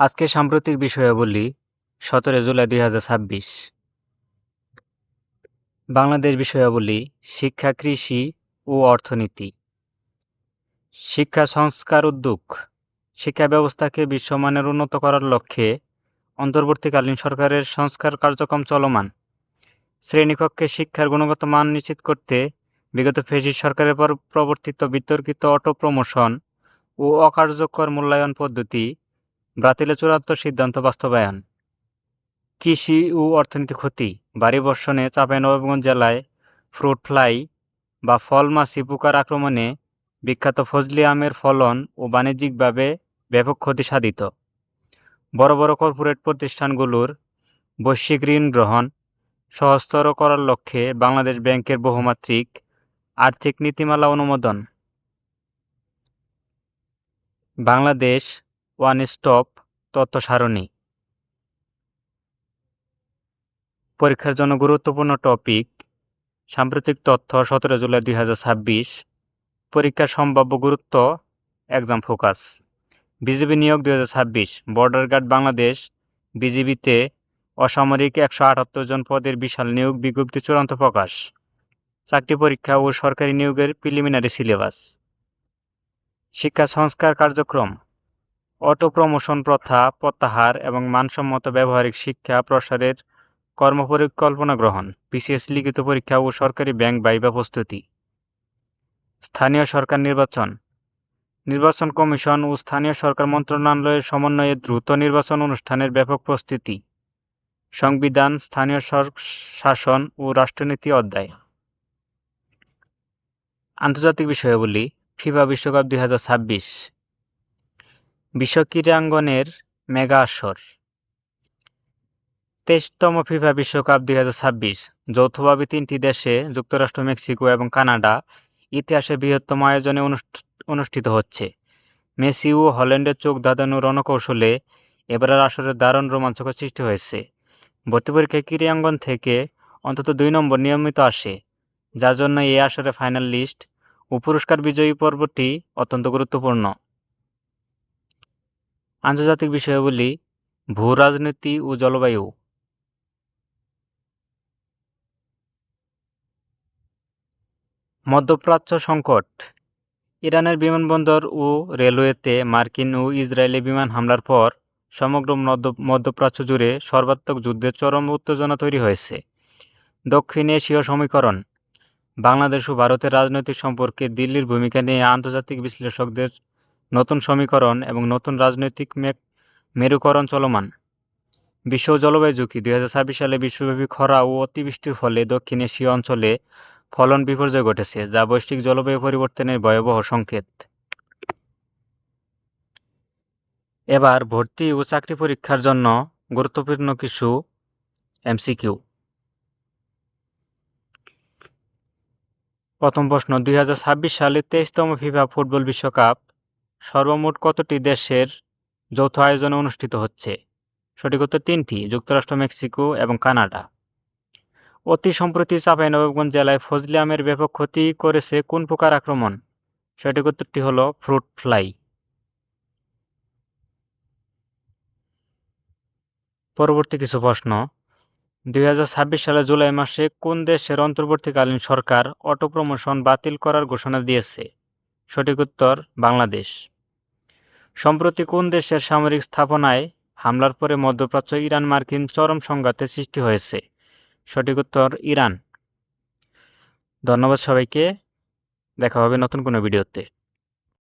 আজকে সাম্প্রতিক বিষয়াবলী 17 জুলাই 2026। বাংলাদেশ বিষয়াবলী শিক্ষা, কৃষি ও অর্থনীতি। শিক্ষা সংস্কার উদ্যোগ। শিক্ষা ব্যবস্থাকে বিশ্বমানের উন্নত করার লক্ষ্যে অন্তর্বর্তীকালীন সরকারের সংস্কার কার্যক্রম চলমান। শ্রেণীকক্ষে শিক্ষার গুণগত মান নিশ্চিত করতে বিগত ফ্যাসিস্ট সরকারের পর প্রবর্তিত বিতর্কিত অটো প্রমোশন ও অকার্যকর মূল্যায়ন পদ্ধতি বাতিলের চূড়ান্ত সিদ্ধান্ত বাস্তবায়ন। কৃষি ও অর্থনীতি ক্ষতি। ভারী বর্ষণে চাঁপাইনবাবগঞ্জ জেলায় ফ্রুট ফ্লাই বা ফলমাছি পোকার আক্রমণে বিখ্যাত ফজলি আমের ফলন ও বাণিজ্যিকভাবে ব্যাপক ক্ষতি সাধিত। বড় বড় কর্পোরেট প্রতিষ্ঠানগুলোর বৈশ্বিক ঋণ গ্রহণ সহজতর করার লক্ষ্যে বাংলাদেশ ব্যাংকের বহুমাত্রিক আর্থিক নীতিমালা অনুমোদন। বাংলাদেশ ওয়ান স্টপ তথ্য সারণী। পরীক্ষার জন্য গুরুত্বপূর্ণ টপিক। সাম্প্রতিক তথ্য 17 জুলাই 2026। পরীক্ষার সম্ভাব্য গুরুত্ব, এক্সাম ফোকাস। বিজিবি নিয়োগ 2026। বর্ডার গার্ড বাংলাদেশ বিজিবিতে অসামরিক 178 জন পদের বিশাল নিয়োগ বিজ্ঞপ্তি চূড়ান্ত প্রকাশ। চাকরি পরীক্ষা ও সরকারি নিয়োগের প্রিলিমিনারি সিলেবাস। শিক্ষা সংস্কার কার্যক্রম। অটো প্রমোশন প্রথা প্রত্যাহার এবং মানসম্মত ব্যবহারিক শিক্ষা প্রসারের কর্মপরিকল্পনা গ্রহণ। বিসিএস লিখিত পরীক্ষা ও সরকারি ব্যাংক ভাইভা প্রস্তুতি। স্থানীয় সরকার নির্বাচন। নির্বাচন কমিশন ও স্থানীয় সরকার মন্ত্রণালয়ের সমন্বয়ে দ্রুত নির্বাচন অনুষ্ঠানের ব্যাপক প্রস্তুতি। সংবিধান, স্থানীয় শাসন ও রাষ্ট্রনীতি অধ্যায়। আন্তর্জাতিক বিষয়াবলী। ফিফা বিশ্বকাপ 2026। বিশ্ব ক্রীড়াঙ্গনের মেগা আসর। 23তম ফিফা বিশ্বকাপ 2026 যৌথভাবে 3টি দেশে যুক্তরাষ্ট্র, মেক্সিকো এবং কানাডা ইতিহাসে বৃহত্তম আয়োজনে অনুষ্ঠিত হচ্ছে। মেসি ও হল্যান্ডের চোখ ধাঁধানো রণকৌশলে এবারের আসরে দারুণ রোমাঞ্চকর সৃষ্টি হয়েছে। ভর্তি পরীক্ষায় ক্রীড়াঙ্গন থেকে অন্তত 2 নম্বর নিয়মিত আসে, যার জন্য এই আসরে ফাইনাল লিস্ট ও পুরস্কার বিজয়ী পর্বটি অত্যন্ত গুরুত্বপূর্ণ। আন্তর্জাতিক বিষয়াবলী। ভূ রাজনীতি ও জলবায়ু। মধ্যপ্রাচ্য সংকট। ইরানের বিমানবন্দর ও রেলওয়েতে মার্কিন ও ইসরায়েলি বিমান হামলার পর সমগ্র মধ্যপ্রাচ্য জুড়ে সর্বাত্মক যুদ্ধের চরম উত্তেজনা তৈরি হয়েছে। দক্ষিণ এশীয় সমীকরণ। বাংলাদেশ ও ভারতের রাজনৈতিক সম্পর্কে দিল্লির ভূমিকা নিয়ে আন্তর্জাতিক বিশ্লেষকদের নতুন সমীকরণ এবং নতুন রাজনৈতিক মেরুকরণ চলমান। বিশ্ব জলবায়ু ঝুঁকি। 2026 সালে বিশ্বব্যাপী খরা ও অতিবৃষ্টির ফলে দক্ষিণ এশীয় অঞ্চলে ফলন বিপর্যয় ঘটেছে, যা বৈশ্বিক জলবায়ু পরিবর্তনের ভয়াবহ সংকেত। এবার ভর্তি ও চাকরি পরীক্ষার জন্য গুরুত্বপূর্ণ কিছু এমসিকিউ। প্রথম প্রশ্ন, 2026 সালে 23তম ফিফা ফুটবল বিশ্বকাপ সর্বমোট কতটি দেশের যৌথ আয়োজনে অনুষ্ঠিত হচ্ছে? সঠিক উত্তর 3টি, যুক্তরাষ্ট্র, মেক্সিকো এবং কানাডা। অতি সম্প্রতি চাঁপাইনবাবগঞ্জ জেলায় ফজলি আমের ব্যাপক ক্ষতি করেছে কোন পোকার আক্রমণ? সঠিক উত্তরটি হল ফ্রুট ফ্লাই। পরবর্তী কিছু প্রশ্ন। 2026 সালে জুলাই মাসে কোন দেশের অন্তর্বর্তীকালীন সরকার অটো প্রমোশন বাতিল করার ঘোষণা দিয়েছে? সঠিক উত্তর বাংলাদেশ। সম্প্রতি কোন দেশের সামরিক স্থাপনায় হামলার পরে মধ্যপ্রাচ্য ইরান মার্কিন চরম সংঘাতের সৃষ্টি হয়েছে? সঠিক উত্তর ইরান। ধন্যবাদ সবাইকে। দেখা হবে নতুন কোনো ভিডিওতে।